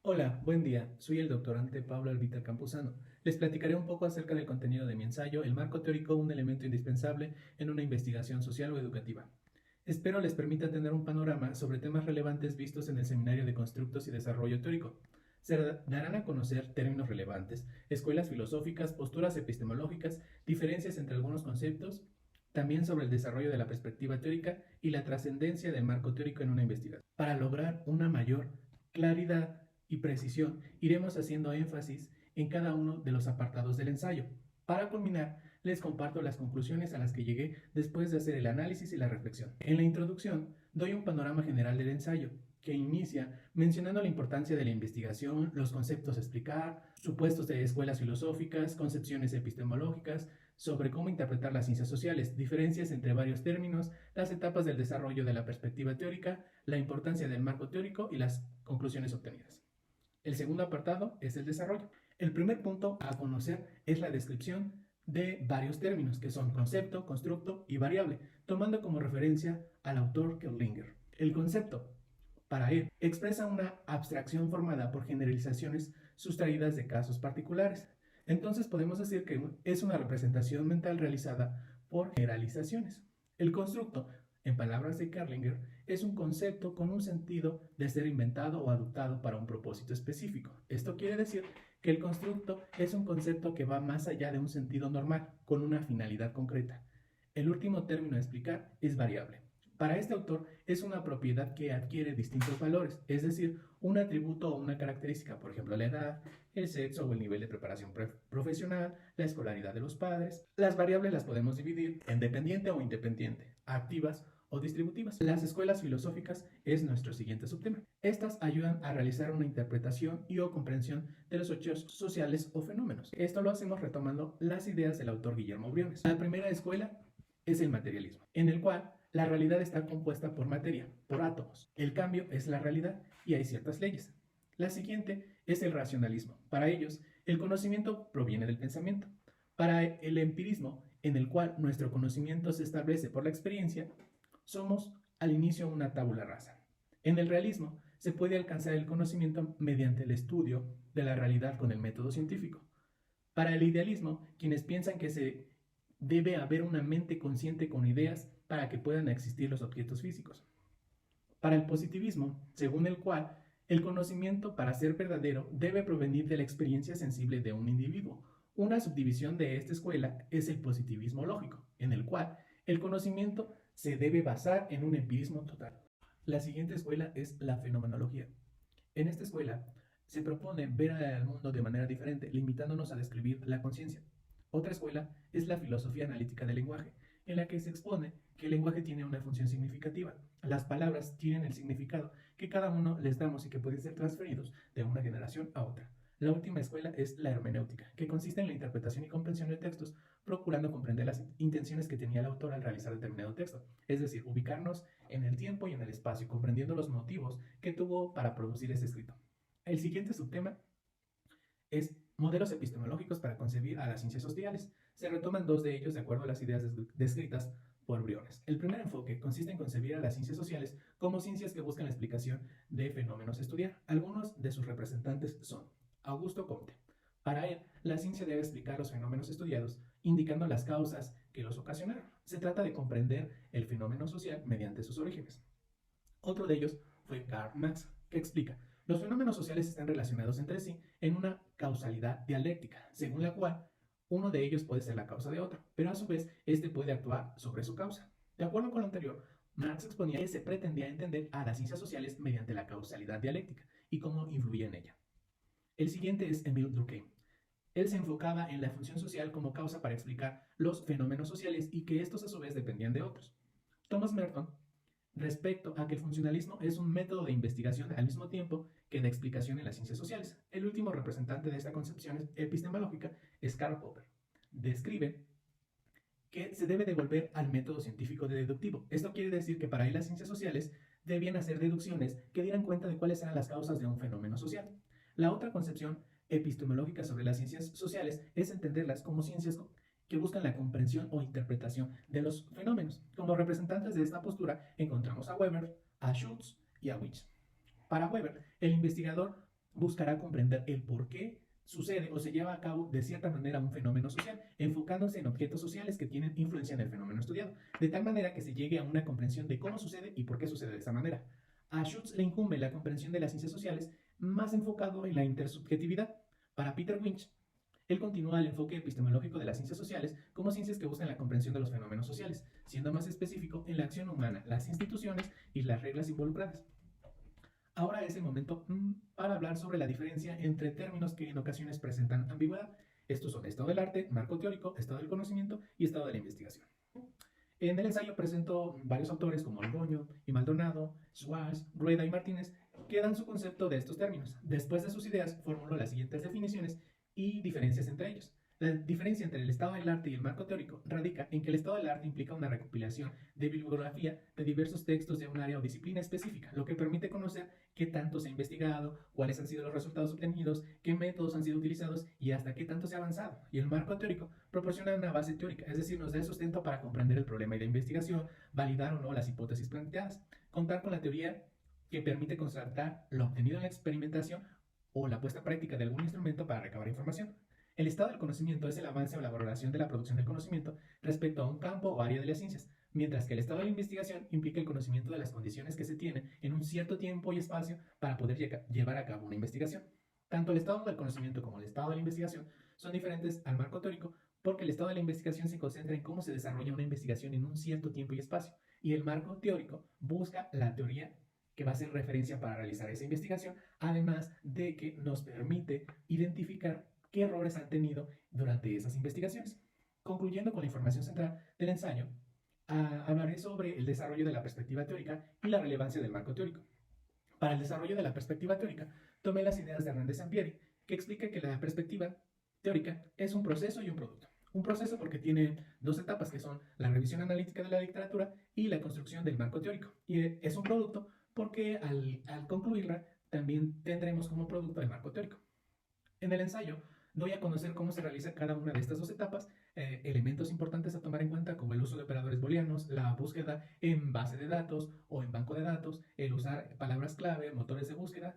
Hola, buen día. Soy el doctorante Pablo Albita Campuzano. Les platicaré un poco acerca del contenido de mi ensayo, El marco teórico, un elemento indispensable en una investigación social o educativa. Espero les permita tener un panorama sobre temas relevantes vistos en el Seminario de Constructos y Desarrollo Teórico. Se darán a conocer términos relevantes, escuelas filosóficas, posturas epistemológicas, diferencias entre algunos conceptos, también sobre el desarrollo de la perspectiva teórica y la trascendencia del marco teórico en una investigación. Para lograr una mayor claridad y precisión, iremos haciendo énfasis en cada uno de los apartados del ensayo. Para culminar, les comparto las conclusiones a las que llegué después de hacer el análisis y la reflexión. En la introducción, doy un panorama general del ensayo, que inicia mencionando la importancia de la investigación, los conceptos a explicar, supuestos de escuelas filosóficas, concepciones epistemológicas, sobre cómo interpretar las ciencias sociales, diferencias entre varios términos, las etapas del desarrollo de la perspectiva teórica, la importancia del marco teórico y las conclusiones obtenidas. El segundo apartado es el desarrollo. El primer punto a conocer es la descripción de varios términos que son concepto, constructo y variable, tomando como referencia al autor Kerlinger. El concepto, para él, expresa una abstracción formada por generalizaciones sustraídas de casos particulares. Entonces podemos decir que es una representación mental realizada por generalizaciones. El constructo, en palabras de Kerlinger, es un concepto con un sentido de ser inventado o adoptado para un propósito específico. Esto quiere decir que el constructo es un concepto que va más allá de un sentido normal, con una finalidad concreta. El último término a explicar es variable. Para este autor es una propiedad que adquiere distintos valores, es decir, un atributo o una característica, por ejemplo la edad, el sexo o el nivel de preparación profesional, la escolaridad de los padres. Las variables las podemos dividir en dependiente o independiente, activas o distributivas. Las escuelas filosóficas es nuestro siguiente subtema. Estas ayudan a realizar una interpretación y o comprensión de los hechos sociales o fenómenos. Esto lo hacemos retomando las ideas del autor Guillermo Briones. La primera escuela es el materialismo, en el cual la realidad está compuesta por materia, por átomos. El cambio es la realidad y hay ciertas leyes. La siguiente es el racionalismo. Para ellos, el conocimiento proviene del pensamiento. Para el empirismo, en el cual nuestro conocimiento se establece por la experiencia, somos al inicio una tabula rasa. En el realismo, se puede alcanzar el conocimiento mediante el estudio de la realidad con el método científico. Para el idealismo, quienes piensan que se debe haber una mente consciente con ideas para que puedan existir los objetos físicos. Para el positivismo, según el cual el conocimiento para ser verdadero debe provenir de la experiencia sensible de un individuo. Una subdivisión de esta escuela es el positivismo lógico, en el cual el conocimiento se debe basar en un empirismo total. La siguiente escuela es la fenomenología. En esta escuela se propone ver al mundo de manera diferente, limitándonos a describir la conciencia. Otra escuela es la filosofía analítica del lenguaje, en la que se expone que el lenguaje tiene una función significativa. Las palabras tienen el significado que cada uno les damos y que pueden ser transferidos de una generación a otra. La última escuela es la hermenéutica, que consiste en la interpretación y comprensión de textos, procurando comprender las intenciones que tenía el autor al realizar determinado texto, es decir, ubicarnos en el tiempo y en el espacio, comprendiendo los motivos que tuvo para producir ese escrito. El siguiente subtema es modelos epistemológicos para concebir a las ciencias sociales. Se retoman dos de ellos de acuerdo a las ideas descritas por Briones. El primer enfoque consiste en concebir a las ciencias sociales como ciencias que buscan la explicación de fenómenos a estudiar. Algunos de sus representantes son Augusto Comte. Para él, la ciencia debe explicar los fenómenos estudiados, indicando las causas que los ocasionaron. Se trata de comprender el fenómeno social mediante sus orígenes. Otro de ellos fue Karl Marx, que explica: los fenómenos sociales están relacionados entre sí en una causalidad dialéctica, según la cual uno de ellos puede ser la causa de otro, pero a su vez este puede actuar sobre su causa. De acuerdo con lo anterior, Marx exponía que se pretendía entender a las ciencias sociales mediante la causalidad dialéctica y cómo influía en ella. El siguiente es Emile Durkheim. Él se enfocaba en la función social como causa para explicar los fenómenos sociales y que estos a su vez dependían de otros. Thomas Merton, respecto a que el funcionalismo es un método de investigación al mismo tiempo que de explicación en las ciencias sociales. El último representante de esta concepción epistemológica es Karl Popper. Describe que se debe devolver al método científico de deductivo. Esto quiere decir que para él las ciencias sociales debían hacer deducciones que dieran cuenta de cuáles eran las causas de un fenómeno social. La otra concepción epistemológica sobre las ciencias sociales es entenderlas como ciencias que buscan la comprensión o interpretación de los fenómenos. Como representantes de esta postura encontramos a Weber, a Schultz y a Witsch. Para Weber, el investigador buscará comprender el por qué sucede o se lleva a cabo de cierta manera un fenómeno social, enfocándose en objetos sociales que tienen influencia en el fenómeno estudiado, de tal manera que se llegue a una comprensión de cómo sucede y por qué sucede de esa manera. A Schutz le incumbe la comprensión de las ciencias sociales más enfocado en la intersubjetividad. Para Peter Winch, él continúa el enfoque epistemológico de las ciencias sociales como ciencias que buscan la comprensión de los fenómenos sociales, siendo más específico en la acción humana, las instituciones y las reglas involucradas. Ahora es el momento para hablar sobre la diferencia entre términos que en ocasiones presentan ambigüedad. Estos son estado del arte, marco teórico, estado del conocimiento y estado de la investigación. En el ensayo presento varios autores como Orgoño y Maldonado, Schwartz, Rueda y Martínez que dan su concepto de estos términos. Después de sus ideas formulo las siguientes definiciones y diferencias entre ellos. La diferencia entre el estado del arte y el marco teórico radica en que el estado del arte implica una recopilación de bibliografía de diversos textos de un área o disciplina específica, lo que permite conocer qué tanto se ha investigado, cuáles han sido los resultados obtenidos, qué métodos han sido utilizados y hasta qué tanto se ha avanzado. Y el marco teórico proporciona una base teórica, es decir, nos da el sustento para comprender el problema y la investigación, validar o no las hipótesis planteadas, contar con la teoría que permite constatar lo obtenido en la experimentación o la puesta en práctica de algún instrumento para recabar información. El estado del conocimiento es el avance o la valoración de la producción del conocimiento respecto a un campo o área de las ciencias, mientras que el estado de la investigación implica el conocimiento de las condiciones que se tienen en un cierto tiempo y espacio para poder llevar a cabo una investigación. Tanto el estado del conocimiento como el estado de la investigación son diferentes al marco teórico porque el estado de la investigación se concentra en cómo se desarrolla una investigación en un cierto tiempo y espacio, y el marco teórico busca la teoría que va a ser referencia para realizar esa investigación, además de que nos permite identificar qué errores han tenido durante esas investigaciones. Concluyendo con la información central del ensayo, hablaré sobre el desarrollo de la perspectiva teórica y la relevancia del marco teórico. Para el desarrollo de la perspectiva teórica, tomé las ideas de Hernández Sampieri, que explica que la perspectiva teórica es un proceso y un producto. Un proceso porque tiene dos etapas que son la revisión analítica de la literatura y la construcción del marco teórico. Y es un producto porque al concluirla también tendremos como producto el marco teórico. En el ensayo doy a conocer cómo se realiza cada una de estas dos etapas, elementos importantes a tomar en cuenta como el uso de operadores booleanos, la búsqueda en base de datos o en banco de datos, el usar palabras clave, motores de búsqueda.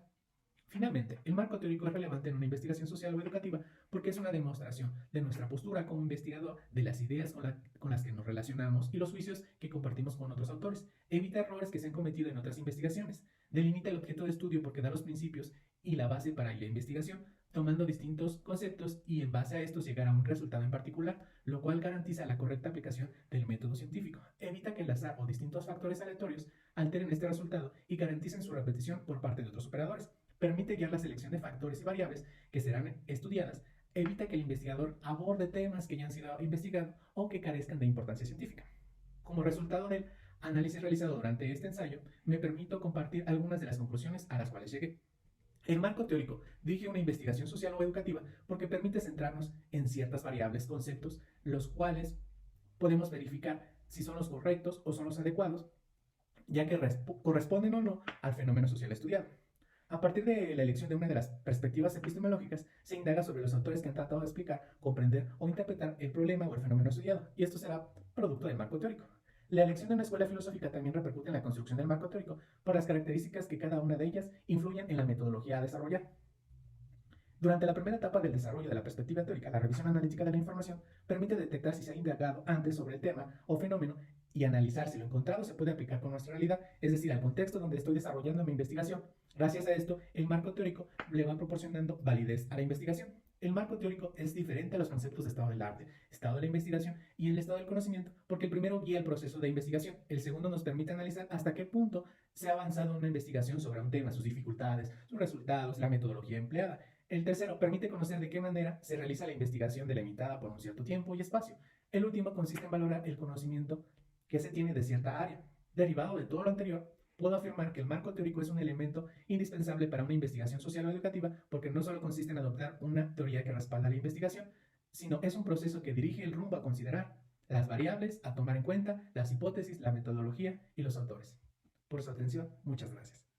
Finalmente, el marco teórico es relevante en una investigación social o educativa porque es una demostración de nuestra postura como investigador, de las ideas con las que nos relacionamos y los juicios que compartimos con otros autores. Evita errores que se han cometido en otras investigaciones. Delimita el objeto de estudio porque da los principios y la base para la investigación, tomando distintos conceptos y en base a estos llegar a un resultado en particular, lo cual garantiza la correcta aplicación del método científico. Evita que el azar o distintos factores aleatorios alteren este resultado y garanticen su repetición por parte de otros operadores. Permite guiar la selección de factores y variables que serán estudiadas. Evita que el investigador aborde temas que ya han sido investigados o que carezcan de importancia científica. Como resultado del análisis realizado durante este ensayo, me permito compartir algunas de las conclusiones a las cuales llegué. El marco teórico dirige una investigación social o educativa porque permite centrarnos en ciertas variables, conceptos, los cuales podemos verificar si son los correctos o son los adecuados, ya que corresponden o no al fenómeno social estudiado. A partir de la elección de una de las perspectivas epistemológicas, se indaga sobre los autores que han tratado de explicar, comprender o interpretar el problema o el fenómeno estudiado, y esto será producto del marco teórico. La elección de una escuela filosófica también repercute en la construcción del marco teórico por las características que cada una de ellas influyen en la metodología a desarrollar. Durante la primera etapa del desarrollo de la perspectiva teórica, la revisión analítica de la información permite detectar si se ha indagado antes sobre el tema o fenómeno y analizar si lo encontrado se puede aplicar con nuestra realidad, es decir, al contexto donde estoy desarrollando mi investigación. Gracias a esto, el marco teórico le va proporcionando validez a la investigación. El marco teórico es diferente a los conceptos de estado del arte, estado de la investigación y el estado del conocimiento, porque el primero guía el proceso de investigación, el segundo nos permite analizar hasta qué punto se ha avanzado en una investigación sobre un tema, sus dificultades, sus resultados, la metodología empleada. El tercero permite conocer de qué manera se realiza la investigación delimitada por un cierto tiempo y espacio. El último consiste en valorar el conocimiento que se tiene de cierta área. Derivado de todo lo anterior, puedo afirmar que el marco teórico es un elemento indispensable para una investigación social o educativa porque no solo consiste en adoptar una teoría que respalda la investigación, sino es un proceso que dirige el rumbo a considerar, las variables a tomar en cuenta, las hipótesis, la metodología y los autores. Por su atención, muchas gracias.